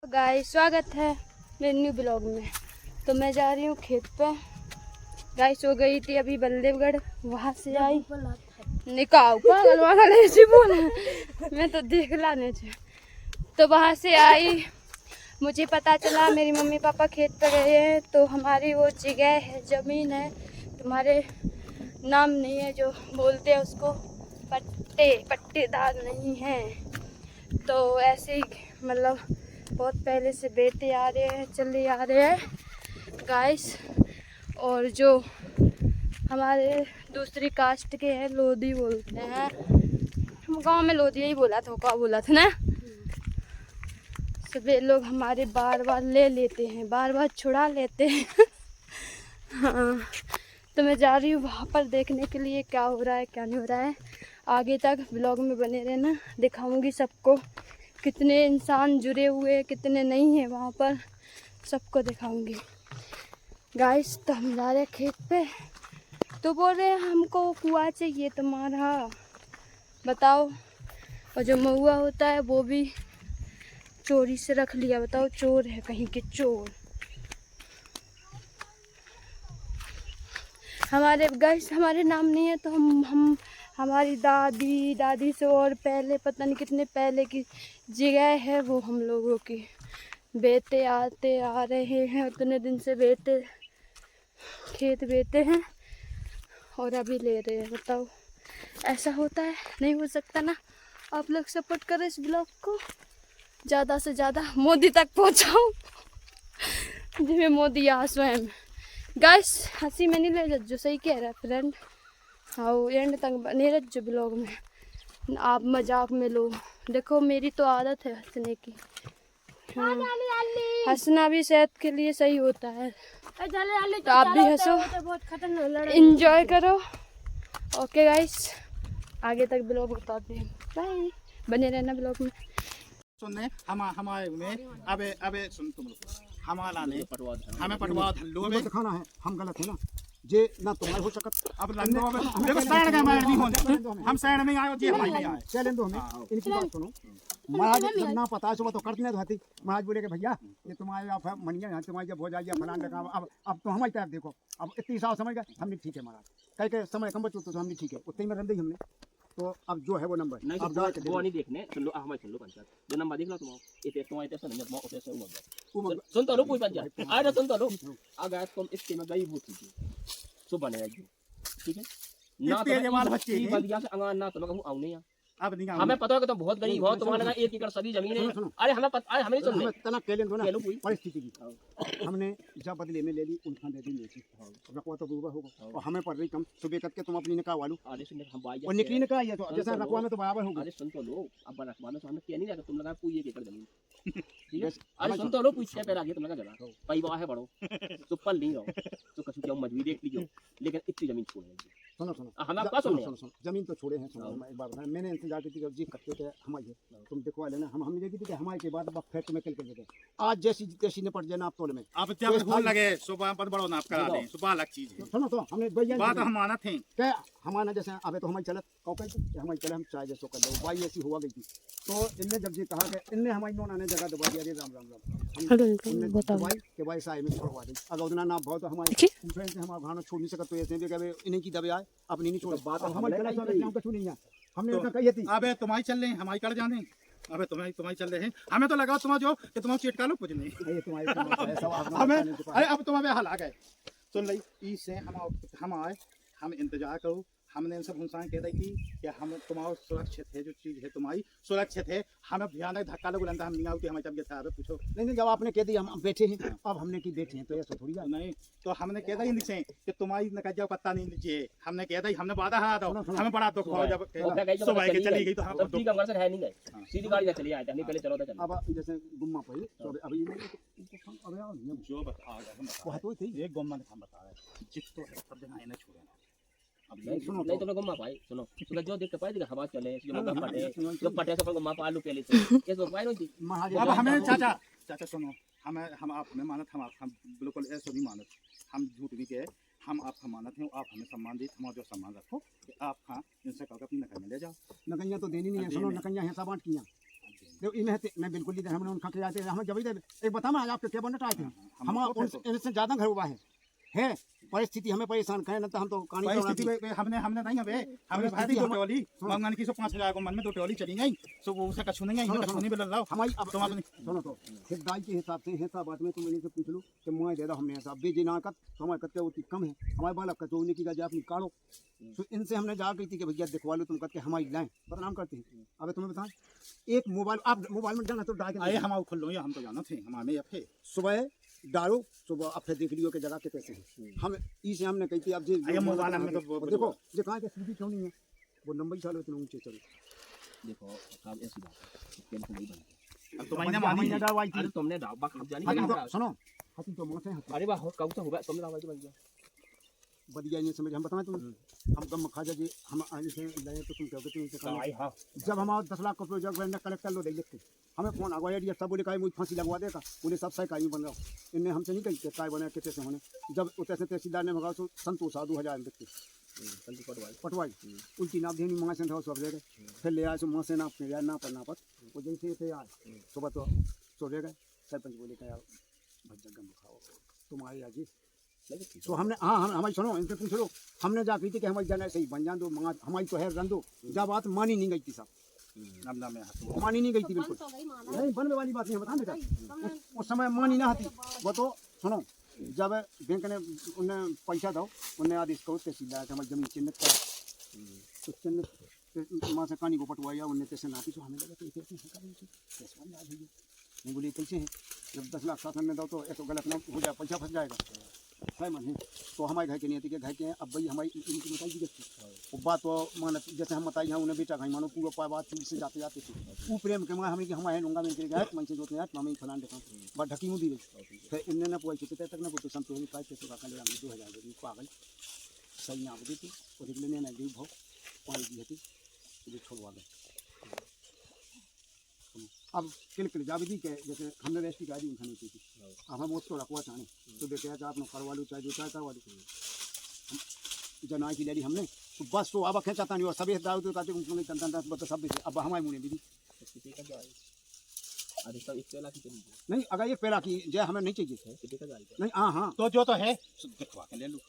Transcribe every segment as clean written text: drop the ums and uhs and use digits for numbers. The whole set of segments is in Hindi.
गाइस स्वागत है मेरे न्यू ब्लॉग में। तो मैं जा रही हूँ खेत पे। गाइस हो गई थी अभी बल्देवगढ़, वहाँ से आई निकाह पागल वागल ऐसी बोला मैं तो देख लाने थे। तो वहाँ से आई, मुझे पता चला मेरी मम्मी पापा खेत पे गए हैं। तो हमारी वो जगह है, ज़मीन है, तुम्हारे नाम नहीं है जो बोलते हैं उसको, पट्टेदार नहीं है। तो ऐसे ही मतलब बहुत पहले से बेटे आ रहे हैं, चले आ रहे हैं गाइस। और जो हमारे दूसरी कास्ट के हैं, लोधी बोलते हैं, हम गांव में लोधी ही बोला था, क्या बोला था ना। सभी लोग हमारे बार बार ले लेते हैं, बार बार छुड़ा लेते हैं हाँ, तो मैं जा रही हूँ वहाँ पर देखने के लिए क्या हो रहा है क्या नहीं हो रहा है। आगे तक ब्लॉग में बने रहना, दिखाऊंगी सबको कितने इंसान जुड़े हुए कितने नहीं है वहाँ पर, सबको दिखाऊंगी गाइस। तो हम जा रहे हैं खेत पे। तो बोल रहे हैं हमको कुआं चाहिए तुम्हारा, बताओ। और जो महुआ होता है वो भी चोरी से रख लिया, बताओ चोर है कहीं के चोर। हमारे गाइस हमारे नाम नहीं है तो हम हमारी दादी से और पहले पता नहीं कितने पहले की जगह है वो हम लोगों की। बेटे आते आ रहे हैं, उतने दिन से बेटे खेत बेटे हैं और अभी ले रहे हैं, बताओ ऐसा होता है? नहीं हो सकता ना। आप लोग सपोर्ट करो इस ब्लॉग को, ज़्यादा से ज़्यादा मोदी तक पहुँचाओ जिसमें मोदी आ स्वयं। गाइस हंसी में नहीं ले जा, जो सही कह रहा है फ्रेंड। हाँ एंड तक बने रह जो ब्लॉग में, आप मजाक में लो। देखो मेरी तो आदत है हंसने की। हाँ, हंसना भी सेहत के लिए सही होता है, तो आप भी हंसो, एंजॉय करो। ओके गाइस, आगे तक ब्लॉग बताते हैं, बाय, बने रहना ब्लॉग में। सुनने हमारे में अबे सुन तुम लोग, हमारा ने हमें पटवा धल्लो में दिखाना है, हम गलत है ना जे ना तुम्हारे हो सकत। अब लंदो में देखो साइड का मार नहीं होने, हम साइड में आए जी हमारे नहीं आए। चलें दो हमें, इनकी बात सुनो। महाराज जब ना पता है सुबह तो करते नहीं तो हती। महाराज बोले कि भैया ये तुम्हारे आप मनिया यहाँ तुम्हारी जब हो जाइए फलान लगा, अब तो हमारी तरफ देखो, अब इतनी साल समझ गए हमने, ठीक है महाराज कह के समय कम बचो तो हमने ठीक है उतनी में रंदी हमने। तो अब जो है वो नंबर नहीं अब वो नहीं देखने, सुन लो हमारे सुन लो पंचायत जो नंबर देख लो तुम इतने तुम्हारे ऐसा नहीं मैं ऐसे उमर सुन तो लो कोई पंचायत आ रहा सुन तो लो अगर तुम इसके में गई वो ठीक है सुबह नहीं आएगी, ठीक है ना तो जवान बच्चे की बलिया से अंगान ना तो लोग आऊ नहीं अब नहीं हमें पता है कि तुम बहुत गरीब हो, तुम्हारे लगा 1 एकड़ सभी जमीन है। अरे हमें पता है, हमें सुन ले तना कह लें दो ना परिस्थिति की हमने जब बदले में ले ली उनका दे दी लेती रखवा तो दूर होगा और हमें पड़ रही कम सुबह करके तुम अपनी निकाह वालू अरे सुन हम भाई और निकली निकाह है तो जैसा रखवा में तो बराबर होगा। अरे सुन तो लो अब रखवाना तो हमें क्या नहीं लगा तुम लगा कोई 1 एकड़ जमीन, ठीक है। अरे सुन तो लो पूछ पैर आगे तुम लगा जगह परिवार है बड़ो तो पल नहीं रहो तो कछु क्या मजबूरी देख लीजिए, लेकिन इतनी जमीन छोड़ दीजिए। सुनो सुनो हम आपका सुन जमीन तो छोड़े हैं, सुनो एक बार बताएं। मैंने इंतजार की थी जी करते थे हमारे तुम देखो लेना हम देखी थी कि हमारे के बाद फैक्ट में कल कर देते आज जैसी तैसी निपट जाना आप तोड़ में अब क्या भूल लगे सुबह पर बड़ो नाप करा दें, सुबह अलग चीज है। सुनो तो हमने भैया बात हम मानत हैं क्या हमारा जैसे अबे तो हमारी चलत कौकल थी हमारी चले हम चाहे जैसो कर दो भाई ऐसी हुआ गई थी। तो इनने जब जी कहा कि इनने हमारी नोना ने जगह दबा दिया, राम राम राम भाई के भाई साई में छोड़वा दी। अगर उतना ना बहुत हमारे फ्रेंड से हमारा भाना छोड़ नहीं सकते तो ऐसे भी इन्हीं की दबे आए अपनी नहीं छोड़ बात हमारी कछु नहीं है हमने उनका कही थी। अबे तुम्हारी चल रहे हैं हमारी कर जाने, अबे तुम्हारी चल रहे हैं, हमें तो लगा तुम जो कि तुम चिटका लो कुछ नहीं हमें। अरे अब तुम्हारे हाल आ गए सुन रही इससे हम आए, हम इंतजार करो। हमने इनसे भूसाएं कह रही थी कि हम तुम्हारा सुरक्षित है, जो चीज़ है तुम्हारी सुरक्षित है, हमें भयानक धक्का लोग हम नहीं आओ कि हमें तबियत खराब है पूछो नहीं जब आपने कह दिया हम बैठे हैं अब हमने की बैठे हैं तो ऐसा थोड़ी नहीं। तो हमने कह दी नीचे कि तुम्हारी नकजा पत्ता नहीं लीजिए, हमने कह दी हमने वादा हाथ दो हमें बड़ा दुख हो जब सुबह के चली गई तो हम ठीक है से है नहीं गए सीधी गाड़ी चली आए थे पहले चलो था। अब जैसे गुम्मा पड़ी तो अभी जो बता गए तो थी एक गुम्मा हम बता रहे जिस तो सब जगह इन्हें छोड़े अब नहीं सुनो नहीं तो गुम्मा पाए सुनो तो जो देख के पाए हवा चले जो पटे से गुम्मा पा लू पहले से ये तो पाए नहीं। अब हमें चाचा सुनो हम आप हमें मानत हम बिल्कुल ऐसा नहीं मानत, हम झूठ भी कहे, हम आपका मानत हैं, आप हमें सम्मान दी, हमारा जो सम्मान रखो कि आप हाँ इनसे कहो अपनी नकल में ले जाओ। नकैया तो देनी नहीं है, सुनो नकैया हिस्सा बांट किया देखो इन्हें मैं बिल्कुल नहीं दे हमने उनका किया थे हमें जब एक बता मैं आज आपके क्या बनना चाहते हैं हम इनसे ज़्यादा घर हुआ है परिस्थिति हमें परेशान करें ना तो हम तो कहानी परिस्थिति में हमने नहीं हबे हमने भाई दो टोली मंगन की सो 5000 को मन में दो टोली चली गई सो वो उसे कछु नहीं है कछु नहीं बोल रहा हमारी अब तुम अपनी सुनो तो हिदायत के हिसाब से है बात में तुम इन्हीं से पूछ लो कि मैं दे रहा हमने हिसाब बेजी ना कर तो हमारे कत्ते होती कम है हमारे बालक कचौनी की जा अपनी काढ़ो तो इनसे हमने जा गई थी कि भैया दिखवा लो तुम करके हमारी लाएं बदनाम करते हैं अब तुम्हें बताएं एक मोबाइल आप मोबाइल में जाना तो डाल आए हम खुल लो हम तो जाना थे हमारे ये थे सुबह डालो सुबह अब फिर देख लियो के जगह के पैसे हैं हम इसे हमने कही थी अब जी आए मोबाइल में तो देखो जो कहाँ के सीधी क्यों नहीं है वो नंबर ही चालू इतना ऊंचे चलो देखो साहब ऐसी बात है टेंशन नहीं बनती अब तुम्हारी ना मानी ना डावाई अरे थी तुमने डाल बाक जानी हाथी क्या तो सुनो हाथी तो मौत है अरे वाह कब से होगा तुमने डाल बन गया बढ़िया ये समझ हम बताएं तुम हम कम खाजा जी हम आने से लाए तो तुम कहोगे तुम से आई हां जब हम 10 लाख का प्रोजेक्ट बनना कलेक्टर लो दे लेते हमें फोन आ गया सब बोले काई मुझे फांसी लगवा देगा बोले सब सही काई बन रहा इनने हमसे नहीं कही काय बना कितने से होने जब उतने से तहसीलदार ने मंगाओ तो संतोष 2000 देते पटवाई उल्टी नाप देनी मां से सब ले गए फिर ले आए सो मां से नाप यार ना पर वो जैसे थे यार सुबह तो सो ले गए सरपंच बोले का यार भज्जा गम खाओ तुम आए आज तो हमने हाँ हमारी सुनो इनसे पूछ लो हमने जा कही थी कि हमारी जाना सही बन जान दो मंगा हमारी तो है रन दो जब बात मानी नहीं गई थी साहब नाम में मानी नहीं गई थी बिल्कुल नहीं बनने वाली बात नहीं बता बेटा उस समय मानी ना थी वो तो सुनो जब बैंक ने उन्हें पैसा दो उन्हें आदेश करो तहसीलदार के हमारी जमीन चिन्हित करा तो चिन्हित माँ से कहानी को पटवाया उन्हें पैसे नापी तो हमें लगा तो नहीं बोली कैसे हैं जब 10 लाख शासन में दो तो ऐसा गलत ना हो जाए पैसा फंस जाएगा है मन है तो हमारे घर के नहीं थी कि घर के हैं अब भाई हमारी इनकी बताई दी वो बात तो मान जैसे हम बताई हैं उन्हें बेटा भाई मानो पूरा पाए बात से जाते जाते थे वो प्रेम के मैं हमें हमारे लूँगा मैं गए मैं से जोते हैं मम्मी फलान देखा बट ढकी मुँह दी रही फिर इनने ना पोई तक ना तो संतोष का पैसे का ले 2000 दे पागल सही ना दी थी और लेने ना दी भाव पाई दी थी छोड़वा गए अब किल जा भी के जैसे हमने रेस्ट की गाड़ी उठानी थी अब हम उसको रखवा चाहें तो देखा कि आपने करवा लो चाहे जो चाहे करवा लो जना की लेडी हमने तो बस तो अब खेचाता नहीं और सभी दाव तो कहते उनको नहीं बता सब अब हमारे मुँह भी नहीं अगर ये पहला की जय हमें नहीं चाहिए नहीं हाँ हाँ तो जो तो है दिखवा के ले लो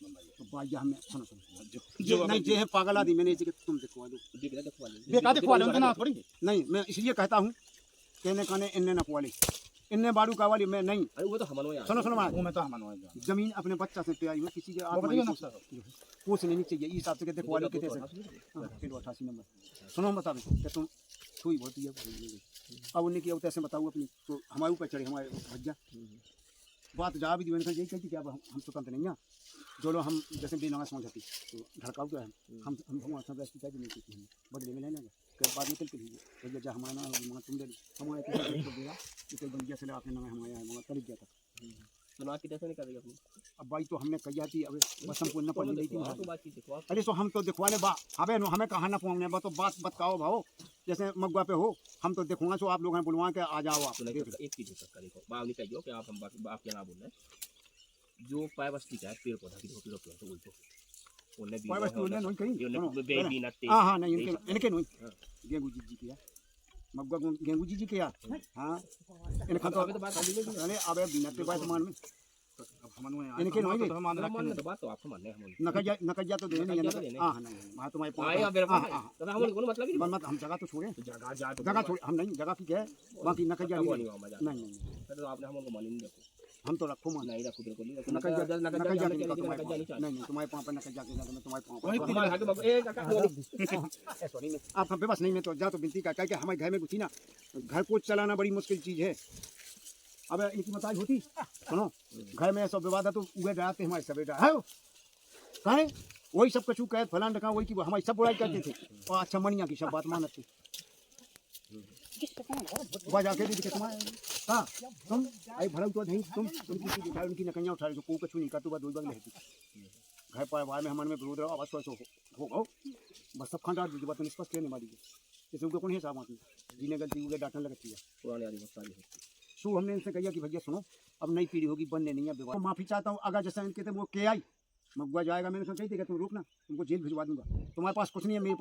तो भैया हमें सुनो जो नहीं जे है पागल आदमी मैंने तुम दिखवा दो बेटा दिखवा लो ना थोड़ी नहीं मैं इसलिए कहता हूँ कहने कहने इनने न पुआ ली इनने बाड़ू का वाली मैं नहीं अरे वो तो हमनो यार सुनो वो मैं तो हम जमीन अपने बच्चा से प्यारी में किसी के कुछ नहीं चाहिए इस हिसाब से देखवा लो कितने से 88 नंबर सुनो बता कि तुम छुई बहुत ही अब उन्हें किया ऐसे बताऊँ अपनी तो हमारे ऊपर चढ़े हमारे भज्जा बात जा भी दी यही कहती कि अब हम स्वतंत्र नहीं हैं जो लोग हम जैसे भी नवा समझ आती तो धड़काऊ क्या है हम सब रेस्ट चाहिए नहीं चाहिए बदले में लेना फिर बाद में चल के दीजिए जब हमारा वहाँ तुम दे हमारे तो देगा कि कोई बंदिया से आपने नवा हमारे यहाँ वहाँ तरीक गया था सुना की कैसे नहीं करेगी अपनी अब भाई तो हमने कही थी अब बस हमको न पड़ी थी बात की दिखवा अरे तो हम तो दिखवा ले बा हमें हमें कहाँ ना पहुँचने बा तो बात बताओ भाव जैसे मगवा पे हो हम तो देखूंगा सो आप लोग हैं बुलवा के आ जाओ आप एक चीज हो देखो बाप नहीं कहियो कि आप हम आप क्या ना बोल रहे जो पाए बस्ती का पेड़ पौधा की रोटी रोटी तो उल्टो उन्हें भी पाए बस्ती उन्हें नहीं कही उन्हें बेबी नत्ते हां हां नहीं इनके नहीं गेंगू जी किया मगवा गेंगू जी किया हां इनका तो बात अरे अबे बिना के बात मान में अब हम इनके नहीं तो हम मान रखें तो बात तो आपको मानने हम नकजा तो देने नहीं हां नहीं मैं तुम्हारे पास आए मेरे पास तो हम को मतलब मन मत हम जगह तो छोड़े जगह छोड़ हम नहीं जगह की है बाकी नकजा नहीं तो आपने हमको मान नहीं रखो हम तो रखो मान नहीं रखो बिल्कुल नकजा नहीं तुम्हारे पाँव पर नकजा के मैं तुम्हारे पाँव सॉरी आप हम पे बस नहीं मैं तो जा तो बिनती का क्या हमारे घर में घुसी ना घर को चलाना बड़ी मुश्किल चीज़ है अब इनकी मताज होती सुनो घर में सब विवाद है तो उगे डराते हमारे सब बेटा है कहे वही सब कछू कहे फलान रखा वही की हमारी सब बुराई करते थे और अच्छा मनिया की सब बात मानते वह जाके भी दिखे तुम्हारे हाँ तुम आई भरल तो नहीं तुम उनकी दिखाई उनकी नकैया उठा रहे को कछू नहीं कर तो दो बग रहती घर परिवार में हमारे में विरोध रहा आवाज हो बस सब खंडा दीजिए बात निष्पक्ष लेने वाली जैसे उनके कौन है साहब जिन्हें गलती उगे डांटने लगती है पुराने आदमी सारी सो हमने इनसे कहा कि भैया सुनो अब नई पीढ़ी होगी बनने नहीं है विवाह माफ़ी चाहता हूँ अगर जैसे इनके थे वो के आई मगवा जाएगा मैंने सोचा ही थी कि तुम रुकना तुमको जेल भिजवा दूंगा तुम्हारे पास कुछ नहीं है मेरे